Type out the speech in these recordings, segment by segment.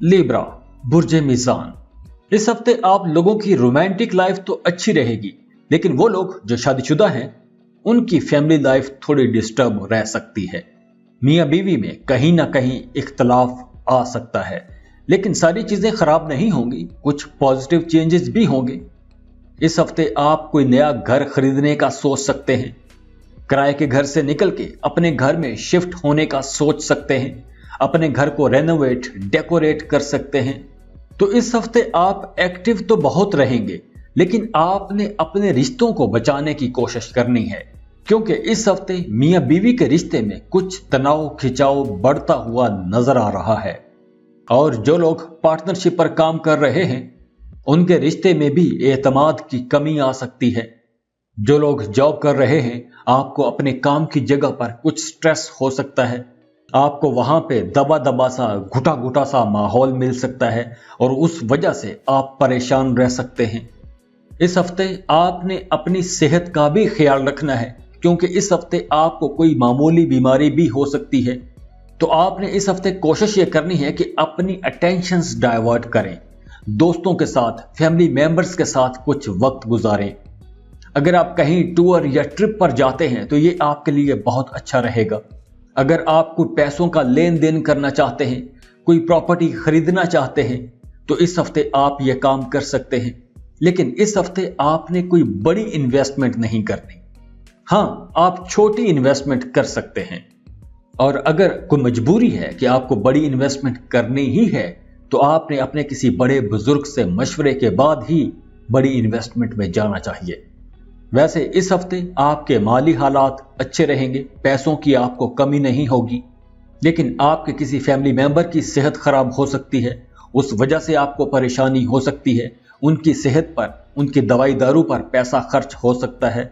Libra, Burje मीज़ान। इस हफ्ते आप लोगों की रोमांटिक लाइफ तो अच्छी रहेगी, लेकिन वो लोग जो शादीशुदा हैं उनकी फैमिली लाइफ थोड़ी डिस्टर्ब रह सकती है। मियाँ बीवी में कहीं ना कहीं इख्तलाफ आ सकता है, लेकिन सारी चीजें खराब नहीं होंगी, कुछ पॉजिटिव चेंजेस भी होंगे। इस हफ्ते आप कोई नया घर खरीदने का सोच सकते हैं, किराए के घर से निकल के अपने घर में शिफ्ट होने का सोच सकते हैं, अपने घर को रेनोवेट डेकोरेट कर सकते हैं। तो इस हफ्ते आप एक्टिव तो बहुत रहेंगे, लेकिन आपने अपने रिश्तों को बचाने की कोशिश करनी है, क्योंकि इस हफ्ते मियां बीवी के रिश्ते में कुछ तनाव खिंचाव बढ़ता हुआ नजर आ रहा है। और जो लोग पार्टनरशिप पर काम कर रहे हैं उनके रिश्ते में भी एतमाद की कमी आ सकती है। जो लोग जॉब कर रहे हैं आपको अपने काम की जगह पर कुछ स्ट्रेस हो सकता है, आपको वहां पे दबा दबा सा घुटा घुटा सा माहौल मिल सकता है और उस वजह से आप परेशान रह सकते हैं। इस हफ्ते आपने अपनी सेहत का भी ख्याल रखना है, क्योंकि इस हफ्ते आपको कोई मामूली बीमारी भी हो सकती है। तो आपने इस हफ्ते कोशिश ये करनी है कि अपनी अटेंशंस डाइवर्ट करें, दोस्तों के साथ फैमिली मेंबर्स के साथ कुछ वक्त गुजारें। अगर आप कहीं टूर या ट्रिप पर जाते हैं तो ये आपके लिए बहुत अच्छा रहेगा। अगर आप कोई पैसों का लेन देन करना चाहते हैं, कोई प्रॉपर्टी खरीदना चाहते हैं, तो इस हफ्ते आप ये काम कर सकते हैं। लेकिन इस हफ्ते आपने कोई बड़ी इन्वेस्टमेंट नहीं करनी। हाँ, आप छोटी इन्वेस्टमेंट कर सकते हैं। और अगर कोई मजबूरी है कि आपको बड़ी इन्वेस्टमेंट करनी ही है, तो आपने अपने किसी बड़े बुजुर्ग से मशवरे के बाद ही बड़ी इन्वेस्टमेंट में जाना चाहिए। वैसे इस हफ्ते आपके माली हालात अच्छे रहेंगे, पैसों की आपको कमी नहीं होगी, लेकिन आपके किसी फैमिली मेंबर की सेहत खराब हो सकती है, उस वजह से आपको परेशानी हो सकती है। उनकी सेहत पर, उनकी दवाई दारू पर पैसा खर्च हो सकता है।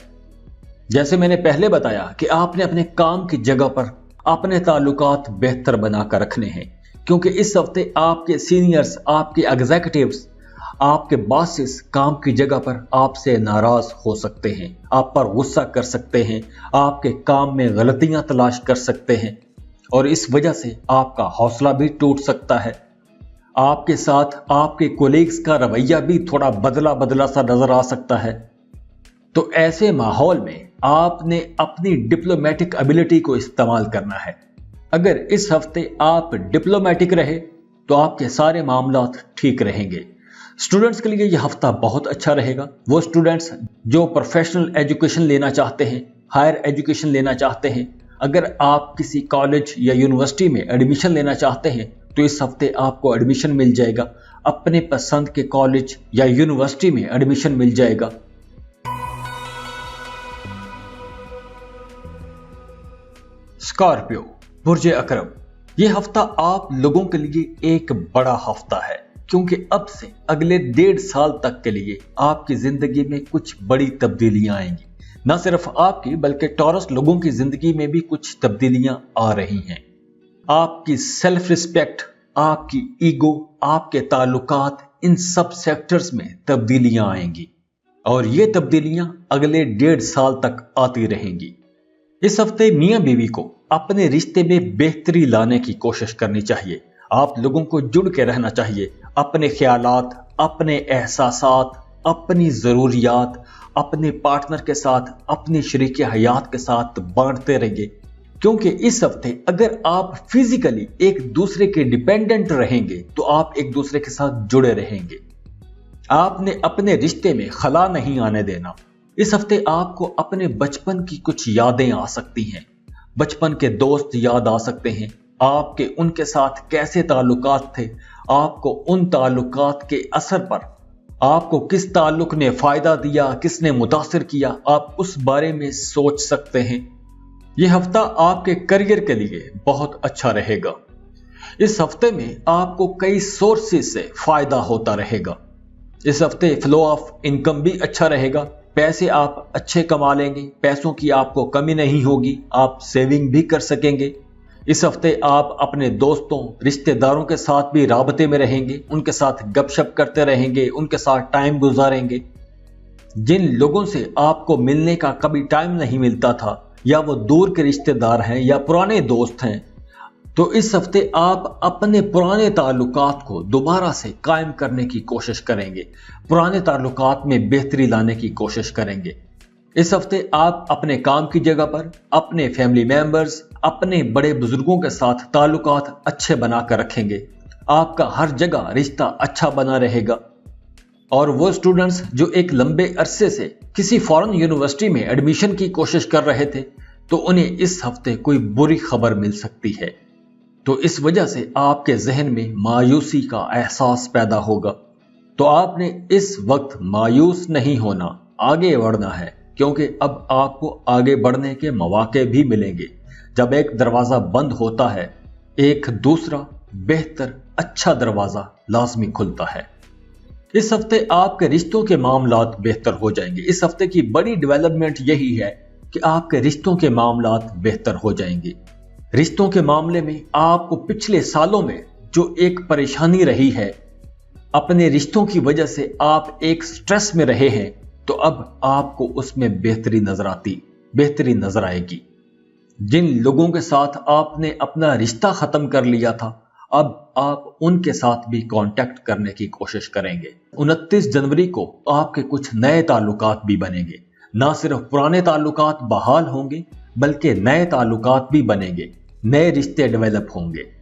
जैसे मैंने पहले बताया कि आपने अपने काम की जगह पर अपने ताल्लुकात बेहतर बनाकर रखने हैं, क्योंकि इस हफ्ते आपके सीनियर्स, आपके एग्जीक्यूटिव्स, आपके बॉसेस काम की जगह पर आपसे नाराज हो सकते हैं, आप पर गुस्सा कर सकते हैं, आपके काम में गलतियां तलाश कर सकते हैं और इस वजह से आपका हौसला भी टूट सकता है। आपके साथ आपके कोलीग्स का रवैया भी थोड़ा बदला बदला सा नजर आ सकता है। तो ऐसे माहौल में आपने अपनी डिप्लोमेटिक एबिलिटी को इस्तेमाल करना है। अगर इस हफ्ते आप डिप्लोमेटिक रहे तो आपके सारे मामलात ठीक रहेंगे। स्टूडेंट्स के लिए यह हफ्ता बहुत अच्छा रहेगा। वो स्टूडेंट्स जो प्रोफेशनल एजुकेशन लेना चाहते हैं, हायर एजुकेशन लेना चाहते हैं, अगर आप किसी कॉलेज या यूनिवर्सिटी में एडमिशन लेना चाहते हैं तो इस हफ्ते आपको एडमिशन मिल जाएगा, अपने पसंद के कॉलेज या यूनिवर्सिटी में एडमिशन मिल जाएगा। स्कॉर्पियो, बुर्जे अकरम। यह हफ्ता आप लोगों के लिए एक बड़ा हफ्ता है, क्योंकि अब से अगले 1.5 साल तक के लिए आपकी जिंदगी में कुछ बड़ी तब्दीलियां आएंगी। न सिर्फ आपकी बल्कि टॉरस लोगों की जिंदगी में भी कुछ तब्दीलियां आ रही हैं। आपकी सेल्फ रिस्पेक्ट, आपकी ईगो, आपके ताल्लुकात, इन सब सेक्टर्स में तब्दीलियां आएंगी और ये तब्दीलियां अगले 1.5 साल तक आती रहेंगी। इस हफ्ते मियां बीवी को अपने रिश्ते में बेहतरी लाने की कोशिश करनी चाहिए। आप लोगों को जुड़ के रहना चाहिए, अपने ख्यालात, अपने एहसासात, अपनी ज़रूरियात अपने पार्टनर के साथ, अपनी शरीक हयात के साथ बांटते रहिए, क्योंकि इस हफ्ते अगर आप फिजिकली एक दूसरे के डिपेंडेंट रहेंगे तो आप एक दूसरे के साथ जुड़े रहेंगे। आपने अपने रिश्ते में खला नहीं आने देना। इस हफ्ते आपको अपने बचपन की कुछ यादें आ सकती हैं, बचपन के दोस्त याद आ सकते हैं, आपके उनके साथ कैसे ताल्लुकात थे, आपको उन ताल्लुकात के असर पर आपको किस ताल्लुक ने फायदा दिया, किसने मुतासिर किया, आप उस बारे में सोच सकते हैं। यह हफ्ता आपके करियर के लिए बहुत अच्छा रहेगा। इस हफ्ते में आपको कई सोर्सेस से फायदा होता रहेगा। इस हफ्ते फ्लो ऑफ इनकम भी अच्छा रहेगा, पैसे आप अच्छे कमा लेंगे, पैसों की आपको कमी नहीं होगी, आप सेविंग भी कर सकेंगे। इस हफ्ते आप अपने दोस्तों, रिश्तेदारों के साथ भी राबते में रहेंगे, उनके साथ गपशप करते रहेंगे, उनके साथ टाइम गुजारेंगे। जिन लोगों से आपको मिलने का कभी टाइम नहीं मिलता था, या वो दूर के रिश्तेदार हैं या पुराने दोस्त हैं, तो इस हफ्ते आप अपने पुराने ताल्लुकात को दोबारा से कायम करने की कोशिश करेंगे, पुराने ताल्लुकात में बेहतरी लाने की कोशिश करेंगे। इस हफ्ते आप अपने काम की जगह पर अपने फैमिली मेंबर्स, अपने बड़े बुजुर्गों के साथ ताल्लुकात अच्छे बनाकर रखेंगे। आपका हर जगह रिश्ता अच्छा बना रहेगा। और वो स्टूडेंट्स जो एक लंबे अरसे से किसी फॉरेन यूनिवर्सिटी में एडमिशन की कोशिश कर रहे थे, तो उन्हें इस हफ्ते कोई बुरी खबर मिल सकती है। तो इस वजह से आपके जहन में मायूसी का एहसास पैदा होगा। तो आपने इस वक्त मायूस नहीं होना, आगे बढ़ना है, क्योंकि अब आपको आगे बढ़ने के मौके भी मिलेंगे। जब एक दरवाजा बंद होता है, एक दूसरा बेहतर अच्छा दरवाजा लाजमी खुलता है। इस हफ्ते आपके रिश्तों के मामलात बेहतर हो जाएंगे। इस हफ्ते की बड़ी डेवलपमेंट यही है कि आपके रिश्तों के मामलात बेहतर हो जाएंगे। रिश्तों के मामले में आपको पिछले सालों में जो एक परेशानी रही है, अपने रिश्तों की वजह से आप एक स्ट्रेस में रहे हैं, तो अब आपको उसमें बेहतरी नजर आएगी। जिन लोगों के साथ आपने अपना रिश्ता खत्म कर लिया था, अब आप उनके साथ भी कांटेक्ट करने की कोशिश करेंगे। 29 जनवरी को आपके कुछ नए ताल्लुकात भी बनेंगे। ना सिर्फ पुराने ताल्लुकात बहाल होंगे, बल्कि नए ताल्लुकात भी बनेंगे, नए रिश्ते डेवलप होंगे।